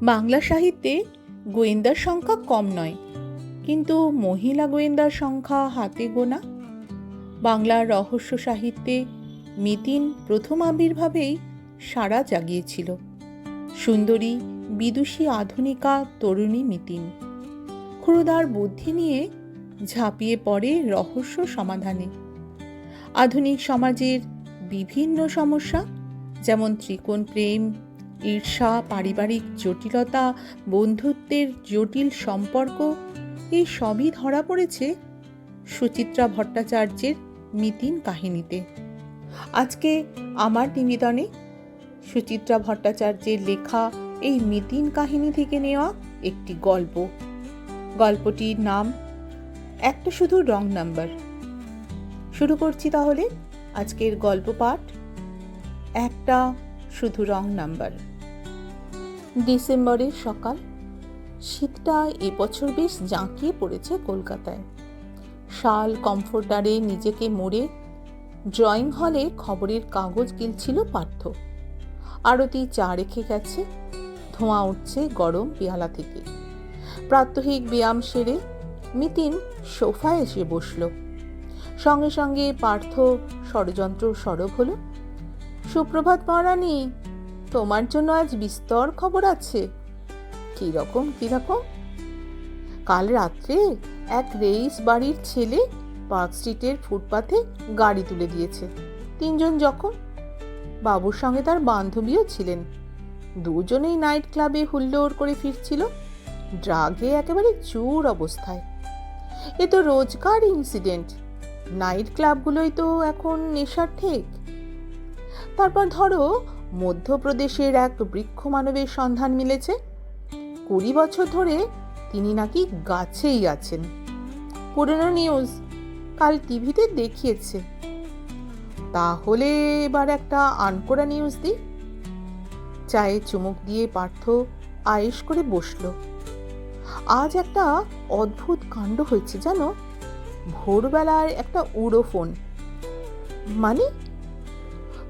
বাংলা সাহিত্যে গোয়েন্দার সংখ্যা কম নয়, কিন্তু মহিলা গোয়েন্দার সংখ্যা হাতে গোনা। বাংলার রহস্য সাহিত্যে মিতিন প্রথম আবির্ভাবেই সাড়া জাগিয়েছিল। সুন্দরী বিদুষী আধুনিকা তরুণী মিতিন ক্ষুরধার বুদ্ধি নিয়ে ঝাঁপিয়ে পড়ে রহস্য সমাধানে। আধুনিক সমাজের বিভিন্ন সমস্যা, যেমন ত্রিকোণ প্রেম, ঈর্ষা, পারিবারিক জটিলতা, বন্ধুত্বের জটিল সম্পর্ক, এই সবই ধরা পড়েছে সুচিত্রা ভট্টাচার্যের মিতিন কাহিনীতে। আজকে আমার নিবেদনে সুচিত্রা ভট্টাচার্যের লেখা এই মিতিন কাহিনী থেকে নেওয়া একটি গল্প। গল্পটির নাম একটা শুধু রং নাম্বার। শুরু করছি তাহলে আজকের গল্প পাঠ, একটা শুধু রং নাম্বার। ডিসেম্বরের সকাল। শীতটা এবছর বেশ জাঁকিয়ে পড়েছে কলকাতায়। শাল কমফোর্টারে নিজেকে মুড়ে ড্রয়িং হলে খবরের কাগজ গিলছিল পার্থ। আরতি চা রেখে গেছে, ধোঁয়া উঠছে গরম পেয়ালা থেকে। প্রাত্যহিক ব্যায়াম সেরে মিতিন সোফায় এসে বসল। সঙ্গে সঙ্গে পার্থ ষড়যন্ত্র সরব হলো। সুপ্রভাত মহারানী, তোমার জন্য আজ বিস্তর খবর আছে। কিরকম? কাল রাত্রে এক রেইস বাড়ির ছেলে পার্ক স্ট্রিটের ফুটপাথে গাড়ি তুলে দিয়েছে। 3 জন জখম। বাবুর সঙ্গে তার বান্ধবীও ছিলেন। দুজনেই নাইট ক্লাবে হুল্লোড় করে ফিরছিল, ড্রাগে একেবারে চুর অবস্থায়। এ তো রোজকার ইনসিডেন্ট। নাইট ক্লাবগুলোই তো এখন নেশার ঠেক। তারপর ধরো, মধ্যপ্রদেশের এক বৃক্ষ মানবের সন্ধান মিলেছে। 20 বছর ধরে তিনি নাকি গাছেই আছেন। পুরনো নিউজ, কাল টিভিতে দেখিয়েছে। তাহলে এবার একটা আনকোড়া নিউজ দিই। চায়ে চুমুক দিয়ে পার্থ আয়েশ করে বসল। আজ একটা অদ্ভুত কাণ্ড হয়েছে জানো। ভোরবেলার একটা উড়ো ফোন, মানে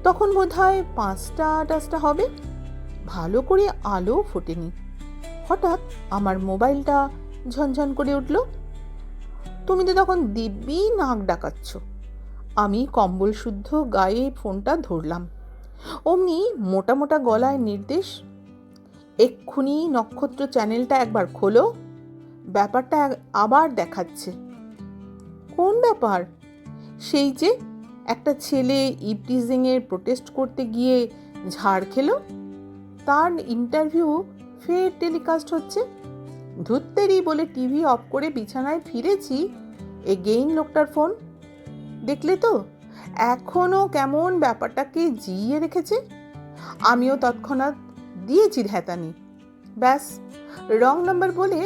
তখন বোধহয় 5টা হবে, ভালো করে আলো ফোটেনি। হঠাৎ আমার মোবাইলটা ঝনঝন করে উঠল। তুমি তো তখন দিব্যি নাক ডাকাচ্ছ। আমি কম্বল শুদ্ধ গায়ে ফোনটা ধরলাম। অমনি মোটা মোটা গলায় নির্দেশ, এক্ষুনি নক্ষত্র চ্যানেলটা একবার খোলো, ব্যাপারটা আবার দেখাচ্ছে। কোন ব্যাপার? সেই যে একটা ছেলে ইভটিজিংয়ের প্রোটেস্ট করতে গিয়ে ঝাড় খেলো, তার ইন্টারভিউ ফের টেলিকাস্ট হচ্ছে। ধুত্তেরি বলে টিভি অফ করে বিছানায় ফিরেছি, এগেইন লোকটার ফোন। দেখলে তো এখনো কেমন ব্যাপারটাকে জিইয়ে রেখেছে। আমিও তৎক্ষণাৎ দিয়েছি ধ্যাতানি। ব্যাস, রং নাম্বার বলে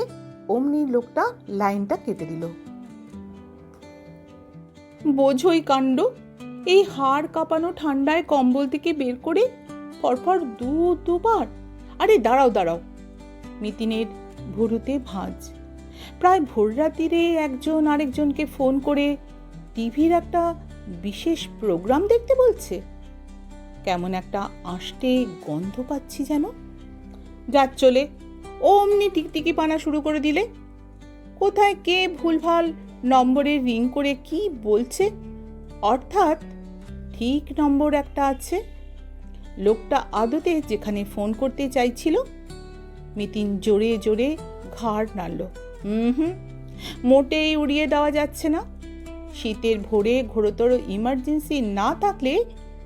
অমনি লোকটা লাইনটা কেটে দিল। বোঝই কাণ্ড। এই হাড় কাঁপানো ঠান্ডায় কম্বল থেকে বের করে ফরফর দুবার। আরে দাঁড়াও। মিতিনের ভুরুতে ভাঁজ। প্রায় ভোররাত্রিরে একজন আরেকজনকে ফোন করে টিভির একটা বিশেষ প্রোগ্রাম দেখতে বলছে। কেমন একটা আষ্টে গন্ধ পাচ্ছি যেন। যাচ্চলে অমনি টিকটিকি পানা শুরু করে দিলে। কোথায় কে ভুলভাল নম্বরে রিং করে কি বলছে, অর্থাৎ ঠিক নম্বর একটা আছে। লোকটা আদতে যেখানে ফোন করতে চাইছিল। মিতিন জোরে জোরে ঘাড় নাড়ল। মোটেই উড়িয়ে দেওয়া যাচ্ছে না। শীতের ভোরে ঘোরতর ইমার্জেন্সি না থাকলে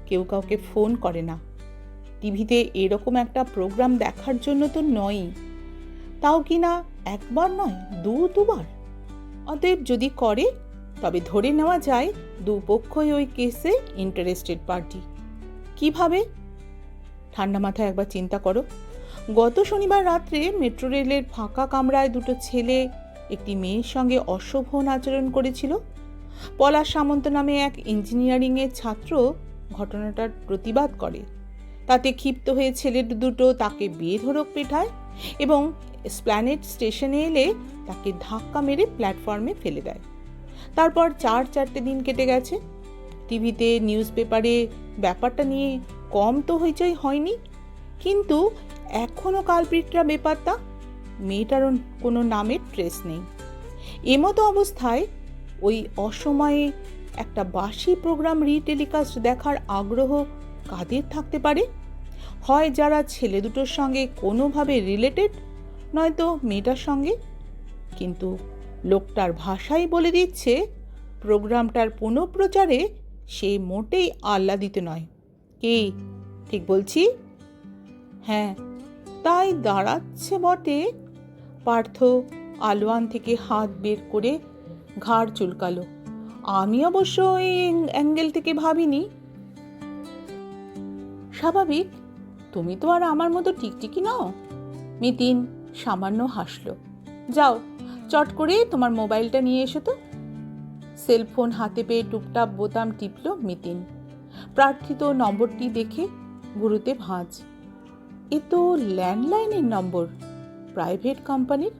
কেউ কাউকে ফোন করে না। টিভিতে এরকম একটা প্রোগ্রাম দেখার জন্য তো নয়ই, তাও কিনা একবার নয়, দুবার। অতএব যদি করে, তবে ধরে নেওয়া যায় দুপক্ষই ওই কেসে ইন্টারেস্টেড পার্টি। কিভাবে? ঠান্ডা মাথায় একবার চিন্তা করো। গত শনিবার রাত্রে মেট্রো রেলের ফাঁকা কামরায় 2 ছেলে একটি মেয়ের সঙ্গে অশোভন আচরণ করেছিল। পলাশ সামন্ত নামে এক ইঞ্জিনিয়ারিংয়ের ছাত্র ঘটনাটার প্রতিবাদ করে। তাতে ক্ষিপ্ত হয়ে ছেলে দুটো তাকে বেধড়ক পেটায় এবং এসপ্ল্যানেড স্টেশনে এলে তাকে ধাক্কা মেরে প্ল্যাটফর্মে ফেলে দেয়। তারপর 4 দিন কেটে গেছে। টিভিতে, নিউজ পেপারে ব্যাপারটা নিয়ে কম তো হইচই হয়নি, কিন্তু এখনো কালপ্রিটরা বেপাত্তা, মেয়েটার কোনো নামের ট্রেস নেই। এমতো অবস্থায় ওই অসময়ে একটা বাসি প্রোগ্রাম রিটেলিকাস্ট দেখার আগ্রহ কাদের থাকতে পারে? হয় যারা ছেলে দুটোর সঙ্গে কোনোভাবে রিলেটেড, নয়তো মেয়েটার সঙ্গে। কিন্তু লোকটার ভাষাই বলে দিচ্ছে প্রোগ্রামটার পুনঃপ্রচারে সে মোটেই আহ্লাদিত নয়। কি ঠিক বলছি? হ্যাঁ, তাই দাঁড়াচ্ছে বটে। পার্থ আলোয়ান থেকে হাত বের করে ঘাড় চুলকালো। আমি অবশ্য এই অ্যাঙ্গেল থেকে ভাবিনি। স্বাভাবিক, তুমি তো আর আমার মতো টিকটিকি নও। মিতিন সামান্য হাসল। যাও, চট করে তোমার মোবাইলটা নিয়ে এসো তো। সেলফোন হাতে পেয়ে টুপটাপ বোতাম টিপল মিতিন। প্রার্থিত নম্বরটি দেখে গুরুতে ভাঁজ। এ তো ল্যান্ডলাইনের নম্বর, প্রাইভেট কোম্পানির,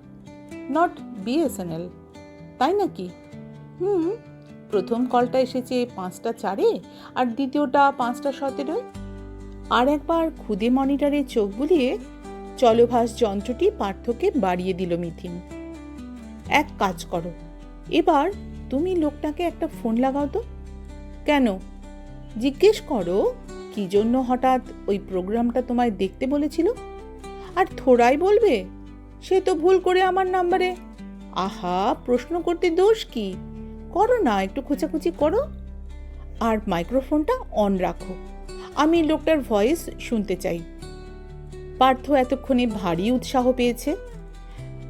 নট বিএসএনএল, তাই নাকি? প্রথম কলটা এসেছে 5টা 4-এ আর দ্বিতীয়টা 5টা 17-এ। আর একবার খুদে মনিটরে চোখ বুলিয়ে চলভাস যন্ত্রটি পার্থকে বাড়িয়ে দিল মিথিন। এক কাজ করো, এবার তুমি লোকটাকে একটা ফোন লাগাও তো। কেন? জিজ্ঞেস করো কি জন্য হঠাৎ ওই প্রোগ্রামটা তোমায় দেখতে বলেছিল। আর থোড়াই বলবে সে তো ভুল করে আমার নাম্বারে। আহা, প্রশ্ন করতে দোষ কি? করো না, একটু খোঁচাখুচি করো। আর মাইক্রোফোনটা অন রাখো, আমি লোকটার ভয়েস শুনতে চাই। পার্থ এতক্ষণে ভারী উৎসাহ পেয়েছে।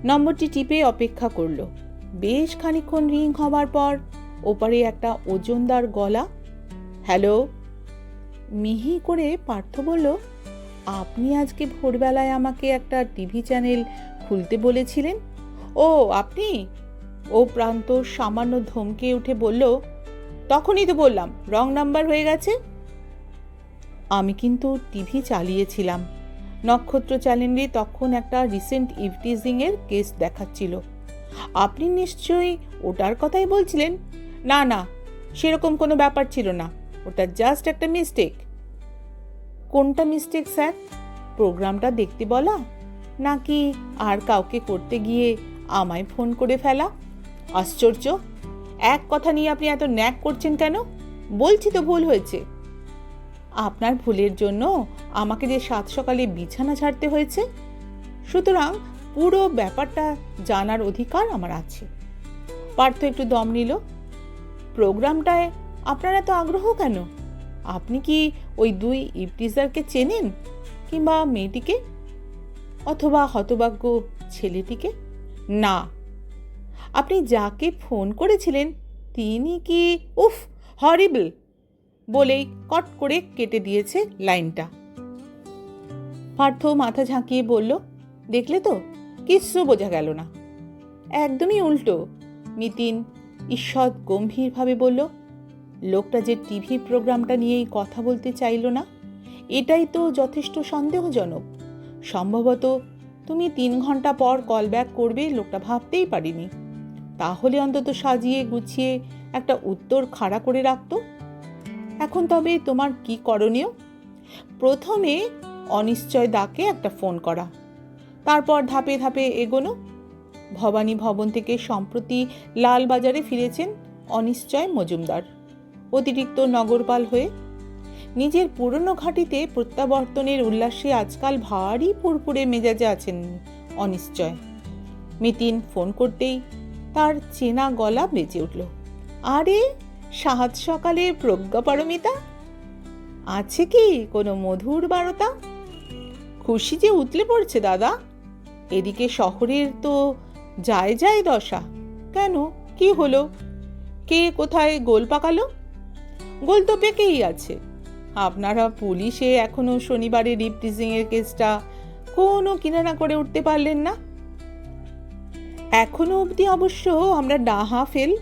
নম্বরটি টিপে অপেক্ষা করল। বেশ খানিকক্ষণ রিং হবার পর ওপারে একটা ওজনদার গলা। হ্যালো। মিহি করে পার্থ বলল, আপনি আজকে ভোরবেলায় আমাকে একটা টিভি চ্যানেল খুলতে বলেছিলেন। ও আপনি? ও প্রান্ত সামান্য ধমকে উঠে বলল, তখনই তো বললাম রং নাম্বার হয়ে গেছে। আমি কিন্তু টিভি চালিয়েছিলাম। নক্ষত্র চ্যানেলে তখন একটা রিসেন্ট ইভটিজিংয়ের কেস দেখাচ্ছিল। আপনি নিশ্চয়ই ওটার কথাই বলছিলেন। না না, সেরকম কোনো ব্যাপার ছিল না, ওটা জাস্ট একটা মিস্টেক। কোনটা মিস্টেক স্যার? প্রোগ্রামটা দেখতে বলা, নাকি আর কাউকে করতে গিয়ে আমায় ফোন করে ফেলা? আশ্চর্য, এক কথা নিয়ে আপনি এত ন্যাক করছেন কেন? বলছি তো ভুল হয়েছে। আপনার ভুলের জন্য আমাকে যে 7 সকালে বিছানা ছাড়তে হয়েছে, সুতরাং পুরো ব্যাপারটা জানার অধিকার আমার আছে। পার্থ একটু দম নিল। প্রোগ্রামটায় আপনার এত আগ্রহ কেন? আপনি কি ওই 2 ইভটিজারকে চেনেন, কিংবা মেয়েটিকে, অথবা হতভাগ্য ছেলেটিকে? না। আপনি যাকে ফোন করেছিলেন তিনি কি? উফ, হরিবল বলেই কট করে কেটে দিয়েছে লাইনটা। পার্থ মাথা ঝাঁকিয়ে বলল, দেখলে তো, কিচ্ছু বোঝা গেল না। একদমই উল্টো। মিতিন ঈষৎ গম্ভীরভাবে বলল, লোকটা যে টিভি প্রোগ্রামটা নিয়েই কথা বলতে চাইল না, এটাই তো যথেষ্ট সন্দেহজনক। সম্ভবত তুমি 3 ঘন্টা পর কল ব্যাক করবে লোকটা ভাবতেই পারিনি। তাহলে অন্তত সাজিয়ে গুছিয়ে একটা উত্তর খাড়া করে রাখতো। এখন তবে তোমার কি করণীয়? প্রথমে অনিশ্চয় দাকে একটা ফোন করা, তারপর ধাপে ধাপে এগোনো। ভবানী ভবন থেকে সম্প্রতি লালবাজারে ফিরেছেন অনিশ্চয় মজুমদার, অতিরিক্ত নগরপাল হয়ে। নিজের পুরনো ঘাঁটিতে প্রত্যাবর্তনের উল্লাসে আজকাল ভারী ফুরফুরে মেজাজে আছেন অনিশ্চয়। মিতিন ফোন করতেই তার চেনা গলা বেজে উঠল। আরে, 7 সকালে প্রজ্ঞাপারমিতা, আছে কি কোনো মধুর বারতা? খুশি যে উতলে পড়ছে দাদা। এদিকে শহরের তো যায় যায় দশা। কেন, কি হলো? কে কোথায় গোল পাকালো? গোল তো পেকেই আছে। আপনারা পুলিশে এখনো শনিবারের ইভটিজিংয়ের কেসটা কোনো কিনারা করে উঠতে পারলেন না। এখনো অবধি অবশ্য আমরা ডাহা ফেল।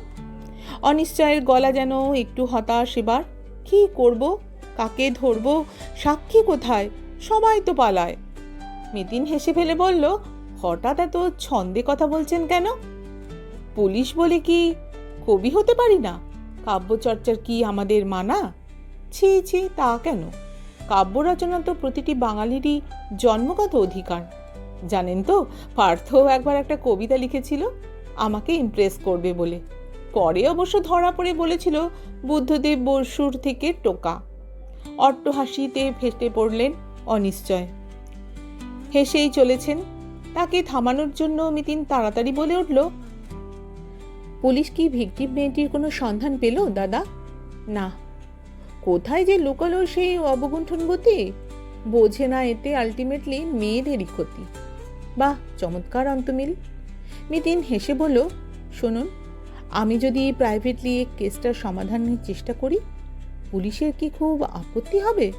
অনিশ্চয়ের গলা যেন একটু হতাশ। এবার কি করব, কাকে ধরব, সাক্ষী কোথায়? সবাই তো পালায়। মিতিন হেসে ফেলে বলল, হঠাৎ এত ছন্দে কথা বলছেন কেন? পুলিশ বলে কি কবি হতে পারি না? কাব্যচর্চার কি আমাদের মানা? ছি ছি, তা কেন? কাব্য রচনা তো প্রতিটি বাঙালিরই জন্মগত অধিকার। জানেন তো, পার্থও একবার একটা কবিতা লিখেছিল আমাকে ইমপ্রেস করবে বলে। পরে অবশ্য ধরা পড়ে বলেছিল বুদ্ধদেব বসুর থেকে টোকা। অট্টহাসিতে ফেটে পড়লেন অনিশ্চয়। হেসেই চলেছেন। তাকে থামানোর জন্য মিতিন তাড়াতাড়ি বলে উঠল, পুলিশ কি ভিকটিম মেয়েটির কোনো সন্ধান পেল দাদা? না। কোথায় যে লুকালো সেই অবগুণ্ঠন গতি? বোঝে না এতে আলটিমেটলি মেয়েদেরই ক্ষতি। বাহ, চমৎকার অন্তমিল। মিতিন হেসে বলল, শুনুন, আমি যদি প্রাইভেটলি এই কেসটার সমাধানের চেষ্টা করি, পুলিশের কি খুব আপত্তি হবে?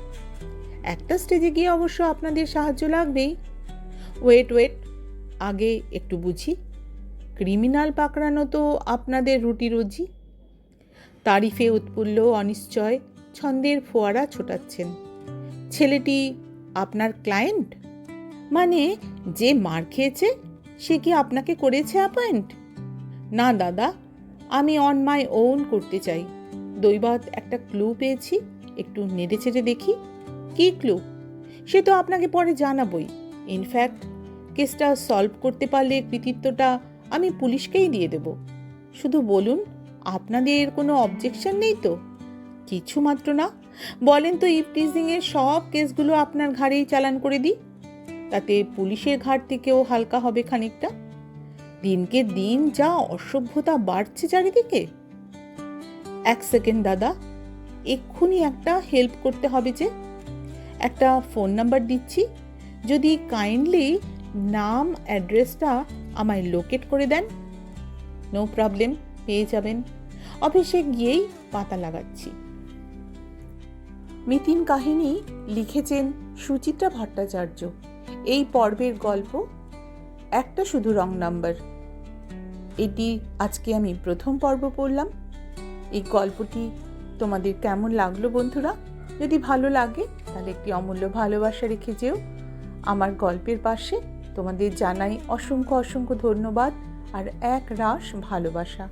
একটা স্টেজে গিয়ে অবশ্য আপনাদের সাহায্য লাগবেই। ওয়েট, আগে একটু বুঝি। ক্রিমিনাল পাকড়ানো তো আপনাদের রুটি রুজি। তারিফে উৎফুল্ল অনিশ্চয় ছন্দের ফোয়ারা ছোটাচ্ছেন। ছেলেটি আপনার ক্লায়েন্ট? মানে যে মার খেয়েছে সে কি আপনাকে করেছে অ্যাপয়েন্ট? না দাদা, আমি অন মাই ওন করতে চাই। দৈবাৎ একটা ক্লু পেয়েছি, একটু নেড়ে চেড়ে দেখি। কি ক্লু? সে তো আপনাকে পরে জানাবই। ইনফ্যাক্ট কেসটা সলভ করতে পারলে কৃতিত্বটা আমি পুলিশকেই দিয়ে দেব। শুধু বলুন, আপনাদের কোনো অবজেকশন নেই তো? কিছু মাত্র না। বলেন তো, ইভটিজিংয়ের সব কেসগুলো আপনার ঘাড়েই চালান করে দিই। তাতে পুলিশের ঘাট থেকেও হালকা হবে খানিকটা। দিনকে দিন যা অসভ্যতা বাড়ছে চারিদিকে। এক সেকেন্ড দাদা, এক্ষুনি একটা হেল্প করতে হবে যে। একটা ফোন নাম্বার দিচ্ছি, যদি কাইন্ডলি নাম অ্যাড্রেসটা আমায় লোকেট করে দেন। নো প্রবলেম, পেয়ে যাবেন। অফিসে গিয়েই পাতা লাগাচ্ছি। মিতিন কাহিনী লিখেছেন সুচিত্রা ভট্টাচার্য। এই পর্বের গল্প একটা শুধু রং নাম্বার। এটি আজকে আমি প্রথম পর্ব পড়লাম। এই গল্পটি তোমাদের কেমন লাগলো বন্ধুরা? যদি ভালো লাগে তাহলে একটি অমূল্য ভালোবাসা রেখে যেও আমার গল্পের পাশে। তোমাদের জানাই অসংখ্য ধন্যবাদ আর এক রাশ ভালোবাসা।